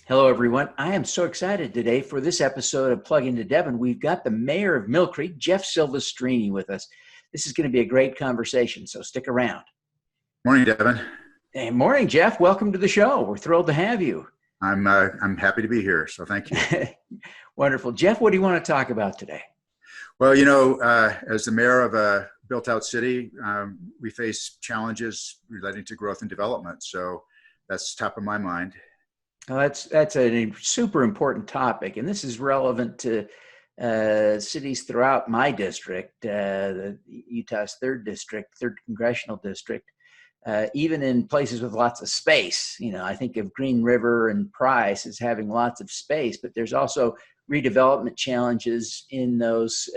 Hello, everyone. I am so excited today for this episode of Plug Into Devin. We've got the mayor of Millcreek, Jeff Silvestrini, with us. This is going to be a great conversation, so stick around. Morning, Devin. Hey, morning, Jeff. Welcome to the show. We're thrilled to have you. I'm happy to be here, so thank you. Wonderful. Jeff, what do you want to talk about today? Well, as the mayor of a built-out city, we face challenges relating to growth and development, so that's top of my mind. Well, that's a super important topic, and this is relevant to cities throughout my district, the Utah's third congressional district. Even in places with lots of space, I think of Green River and Price as having lots of space, but there's also redevelopment challenges in those,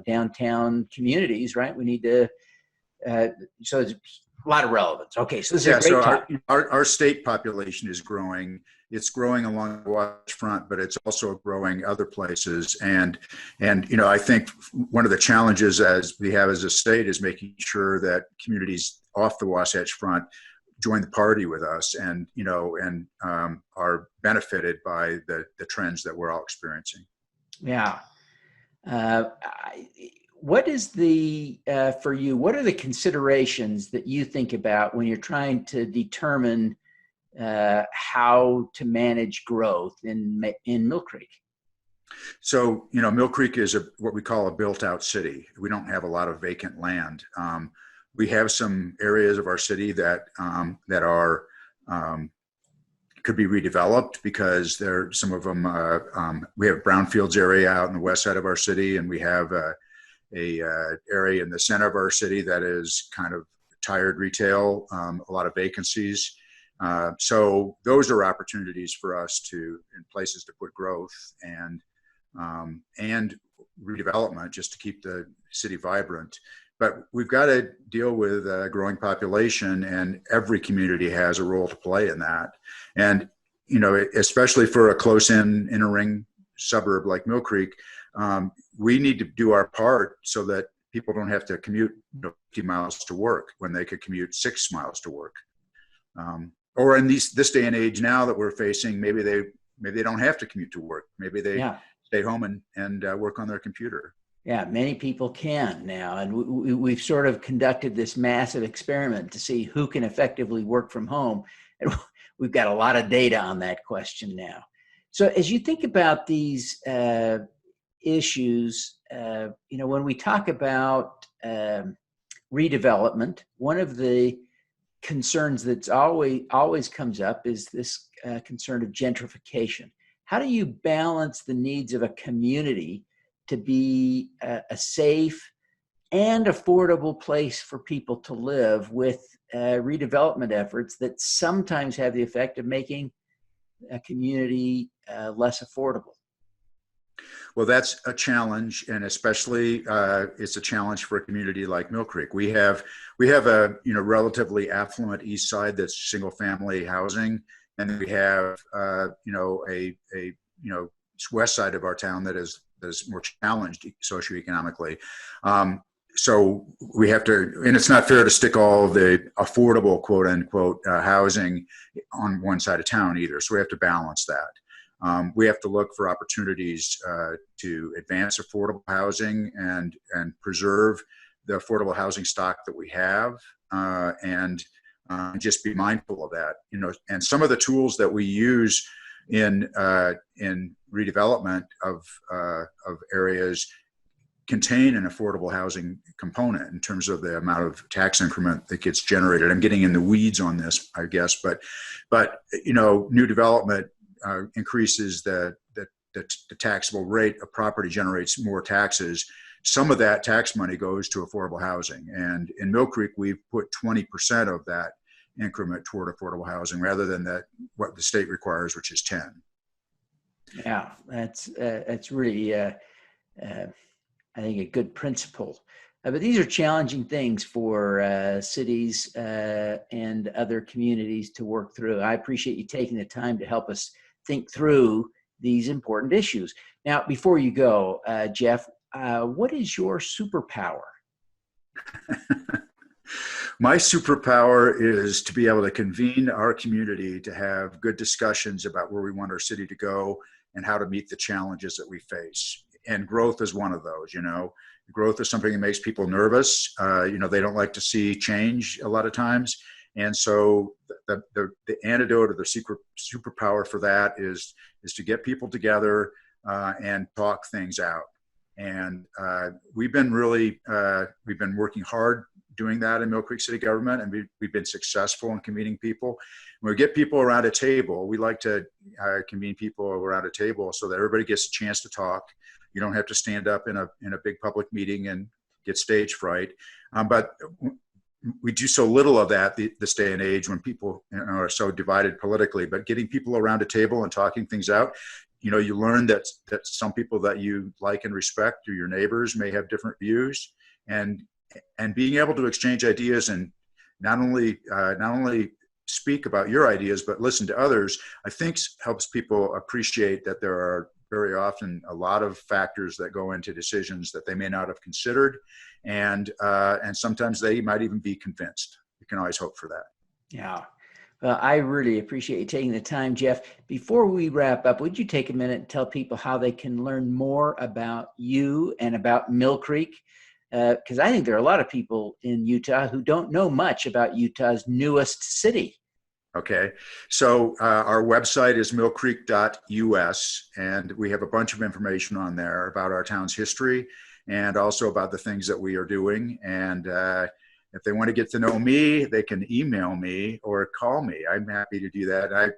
downtown communities, right? We need to, so there's a lot of relevance. Okay, so this is a great topic. Our state population is growing. It's growing along the Wasatch Front, but it's also growing other places. And I think one of the challenges as we have as a state is making sure that communities off the Wasatch Front join the party with us and are benefited by the trends that we're all experiencing. Yeah. What is for you, what are the considerations that you think about when you're trying to determine how to manage growth in Millcreek? So, Millcreek is what we call a built-out city. We don't have a lot of vacant land. We have some areas of our city that are could be redeveloped because some of them. We have brownfields area out in the west side of our city, and we have a area in the center of our city that is kind of tired retail, a lot of vacancies. So those are opportunities for us in places to put growth and redevelopment just to keep the city vibrant. But we've got to deal with a growing population, and every community has a role to play in that. And, especially for a close-in inner ring suburb like Millcreek, we need to do our part so that people don't have to commute 50 miles to work when they could commute 6 miles to work. Or in this day and age now that we're facing, maybe they don't have to commute to work. Maybe they stay home and work on their computer. Yeah, many people can now. And we've sort of conducted this massive experiment to see who can effectively work from home. And we've got a lot of data on that question now. So as you think about these issues, when we talk about redevelopment, one of the concerns that's always comes up is this concern of gentrification. How do you balance the needs of a community to be a safe and affordable place for people to live with redevelopment efforts that sometimes have the effect of making a community less affordable? Well, that's a challenge, and especially it's a challenge for a community like Millcreek. We have a relatively affluent east side that's single family housing, and we have a west side of our town that is more challenged socioeconomically. So we have to, and it's not fair to stick all of the affordable quote unquote housing on one side of town either. So we have to balance that. We have to look for opportunities to advance affordable housing and preserve the affordable housing stock that we have, and just be mindful of that. And some of the tools that we use in redevelopment of areas contain an affordable housing component in terms of the amount of tax increment that gets generated. I'm getting in the weeds on this, I guess, but new development increases the taxable rate of property, generates more taxes. Some of that tax money goes to affordable housing, and in Millcreek we've put 20% of that increment toward affordable housing rather than what the state requires, which is 10. Yeah, that's really I think a good principle. But these are challenging things for cities and other communities to work through. I appreciate you taking the time to help us think through these important issues. Now, before you go, Jeff, what is your superpower? My superpower is to be able to convene our community to have good discussions about where we want our city to go and how to meet the challenges that we face. And growth is one of those, you know. Growth is something that makes people nervous. You know, they don't like to see change a lot of times. And so the antidote or the secret superpower for that is to get people together and talk things out. And we've been working hard doing that in Millcreek City government, and we've been successful in convening people. When we get people around a table, we like to convene people around a table so that everybody gets a chance to talk. You don't have to stand up in a big public meeting and get stage fright. But we do so little of that this day and age when people are so divided politically. But getting people around a table and talking things out, you know, you learn that some people that you like and respect or your neighbors may have different views, and being able to exchange ideas and not only speak about your ideas but listen to others, I think helps people appreciate that there are very often a lot of factors that go into decisions that they may not have considered, and sometimes they might even be convinced. You can always hope for that. Yeah. Well, I really appreciate you taking the time, Jeff. Before we wrap up, would you take a minute and tell people how they can learn more about you and about Millcreek? Because I think there are a lot of people in Utah who don't know much about Utah's newest city. Okay, so our website is millcreek.us, and we have a bunch of information on there about our town's history and also about the things that we are doing. And if they want to get to know me, they can email me or call me. I'm happy to do that.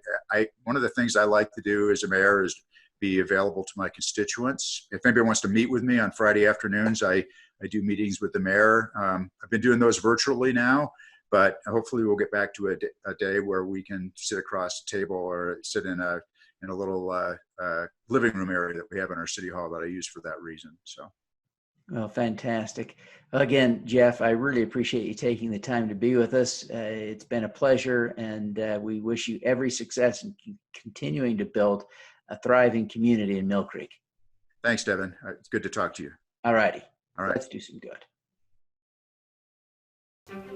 One of the things I like to do as a mayor is be available to my constituents. If anybody wants to meet with me on Friday afternoons, I do meetings with the mayor. I've been doing those virtually now, but hopefully we'll get back to a day where we can sit across the table or sit in a little living room area that we have in our city hall that I use for that reason. So. Well, fantastic. Again, Jeff, I really appreciate you taking the time to be with us. It's been a pleasure, and we wish you every success in continuing to build a thriving community in Millcreek. Thanks, Devin. It's good to talk to you. All righty. All right. Let's do some good.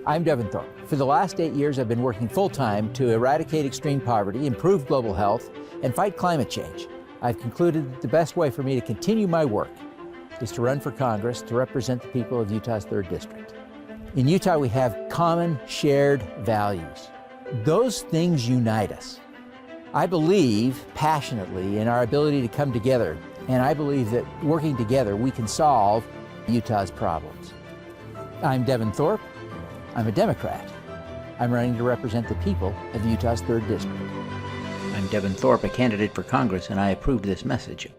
I'm Devin Thorpe. For the last 8 years, I've been working full-time to eradicate extreme poverty, improve global health, and fight climate change. I've concluded that the best way for me to continue my work is to run for Congress to represent the people of Utah's 3rd District. In Utah, we have common shared values. Those things unite us. I believe passionately in our ability to come together, and I believe that working together, we can solve Utah's problems. I'm Devin Thorpe. I'm a Democrat. I'm running to represent the people of Utah's 3rd District. I'm Devin Thorpe, a candidate for Congress, and I approve this message.